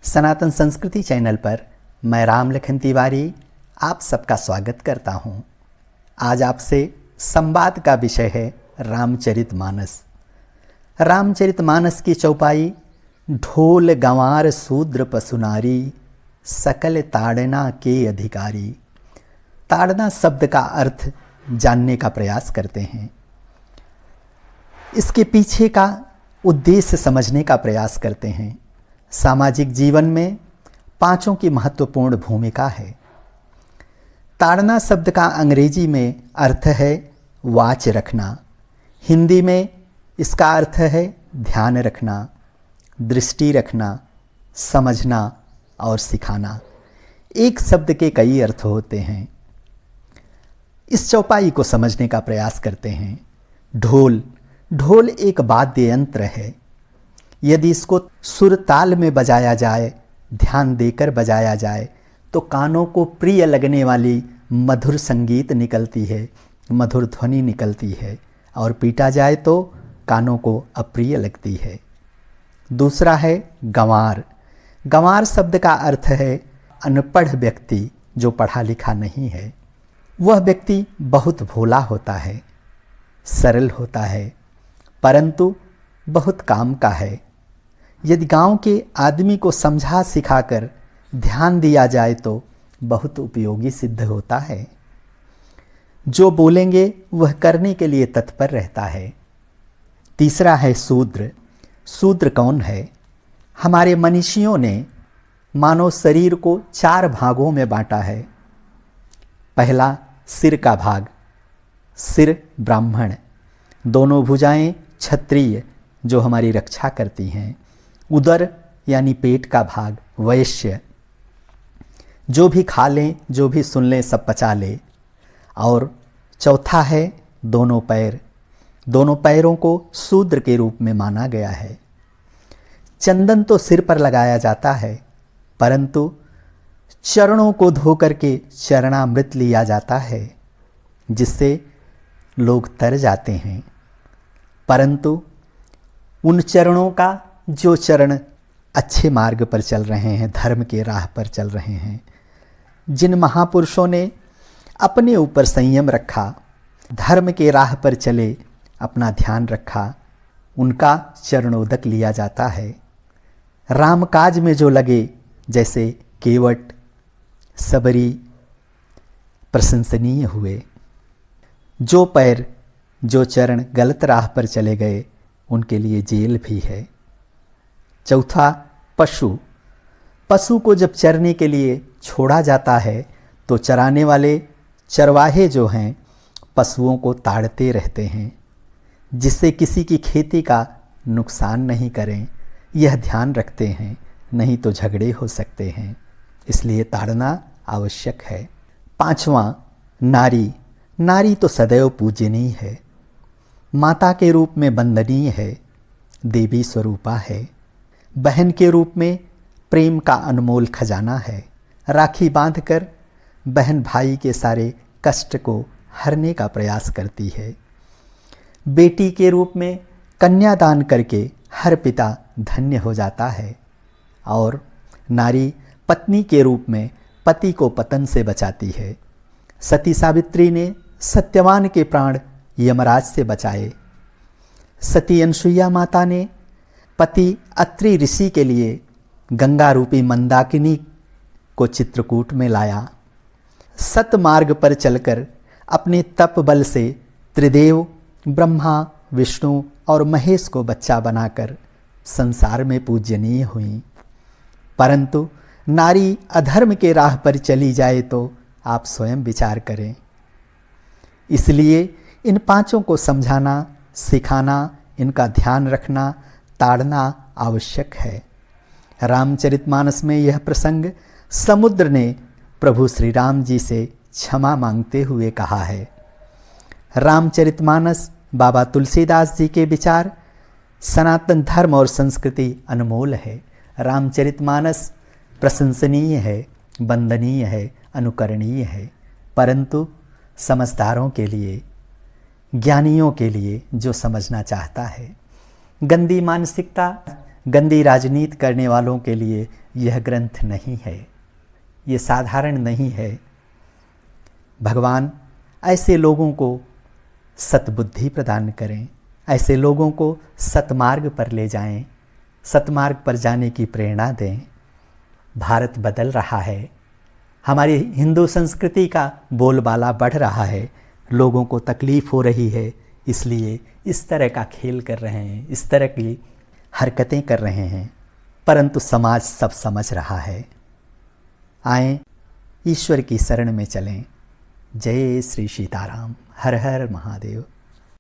सनातन संस्कृति चैनल पर मैं राम लखन तिवारी आप सबका स्वागत करता हूं। आज आपसे संवाद का विषय है रामचरितमानस। रामचरितमानस की चौपाई ढोल गंवार शूद्र पशुनारी सकल ताड़ना के अधिकारी। ताड़ना शब्द का अर्थ जानने का प्रयास करते हैं, इसके पीछे का उद्देश्य समझने का प्रयास करते हैं। सामाजिक जीवन में पांचों की महत्वपूर्ण भूमिका है। ताड़ना शब्द का अंग्रेजी में अर्थ है वाच रखना, हिंदी में इसका अर्थ है ध्यान रखना, दृष्टि रखना, समझना और सिखाना। एक शब्द के कई अर्थ होते हैं। इस चौपाई को समझने का प्रयास करते हैं। ढोल एक वाद्य यंत्र है। यदि इसको सुर ताल में बजाया जाए, ध्यान देकर बजाया जाए तो कानों को प्रिय लगने वाली मधुर संगीत निकलती है, मधुर ध्वनि निकलती है, और पीटा जाए तो कानों को अप्रिय लगती है। दूसरा है गंवार। गंवार शब्द का अर्थ है अनपढ़ व्यक्ति, जो पढ़ा लिखा नहीं है। वह व्यक्ति बहुत भोला होता है, सरल होता है, परंतु बहुत काम का है। यदि गांव के आदमी को समझा सिखाकर ध्यान दिया जाए तो बहुत उपयोगी सिद्ध होता है। जो बोलेंगे वह करने के लिए तत्पर रहता है। तीसरा है शूद्र। शूद्र कौन है? हमारे मनीषियों ने मानव शरीर को 4 भागों में बांटा है। पहला सिर का भाग, सिर ब्राह्मण, दोनों भुजाएं क्षत्रिय जो हमारी रक्षा करती हैं। उदर यानी पेट का भाग वैश्य, जो भी खा लें, जो भी सुन लें, सब पचा ले। और चौथा है दोनों पैर। दोनों पैरों को शूद्र के रूप में माना गया है। चंदन तो सिर पर लगाया जाता है, परंतु चरणों को धो करके चरणामृत लिया जाता है, जिससे लोग तर जाते हैं। परंतु उन चरणों का, जो चरण अच्छे मार्ग पर चल रहे हैं, धर्म के राह पर चल रहे हैं, जिन महापुरुषों ने अपने ऊपर संयम रखा, धर्म के राह पर चले, अपना ध्यान रखा, उनका चरणोदक लिया जाता है। राम काज में जो लगे, जैसे केवट, सबरी, प्रशंसनीय हुए। जो पैर, जो चरण गलत राह पर चले गए, उनके लिए जेल भी है। चौथा पशु। पशु को जब चरने के लिए छोड़ा जाता है तो चराने वाले चरवाहे जो हैं पशुओं को ताड़ते रहते हैं, जिससे किसी की खेती का नुकसान नहीं करें, यह ध्यान रखते हैं, नहीं तो झगड़े हो सकते हैं। इसलिए ताड़ना आवश्यक है। पांचवा नारी। नारी तो सदैव पूजनीय है, माता के रूप में वंदनीय है, देवी स्वरूपा है, बहन के रूप में प्रेम का अनमोल खजाना है। राखी बांधकर बहन भाई के सारे कष्ट को हरने का प्रयास करती है। बेटी के रूप में कन्यादान करके हर पिता धन्य हो जाता है। और नारी पत्नी के रूप में पति को पतन से बचाती है। सती सावित्री ने सत्यवान के प्राण यमराज से बचाए। सती अनसुईया माता ने पति अत्रि ऋषि के लिए गंगा रूपी मंदाकिनी को चित्रकूट में लाया। सत मार्ग पर चलकर अपने तप बल से त्रिदेव ब्रह्मा, विष्णु और महेश को बच्चा बनाकर संसार में पूजनीय हुई। परंतु नारी अधर्म के राह पर चली जाए तो आप स्वयं विचार करें। इसलिए इन पांचों को समझाना, सिखाना, इनका ध्यान रखना, ताड़ना आवश्यक है। रामचरितमानस में यह प्रसंग समुद्र ने प्रभु श्री राम जी से क्षमा मांगते हुए कहा है। रामचरितमानस बाबा तुलसीदास जी के विचार, सनातन धर्म और संस्कृति अनमोल है। रामचरितमानस प्रशंसनीय है, वंदनीय है, अनुकरणीय है, परंतु समझदारों के लिए, ज्ञानियों के लिए, जो समझना चाहता है। गंदी मानसिकता गंदी राजनीति करने वालों के लिए यह ग्रंथ नहीं है, ये साधारण नहीं है। भगवान ऐसे लोगों को सतबुद्धि प्रदान करें, ऐसे लोगों को सतमार्ग पर ले जाएं, सतमार्ग पर जाने की प्रेरणा दें। भारत बदल रहा है, हमारी हिंदू संस्कृति का बोलबाला बढ़ रहा है, लोगों को तकलीफ़ हो रही है, इसलिए इस तरह का खेल कर रहे हैं, इस तरह की हरकतें कर रहे हैं, परंतु समाज सब समझ रहा है। आएं, ईश्वर की शरण में चलें। जय श्री सीताराम। हर हर महादेव।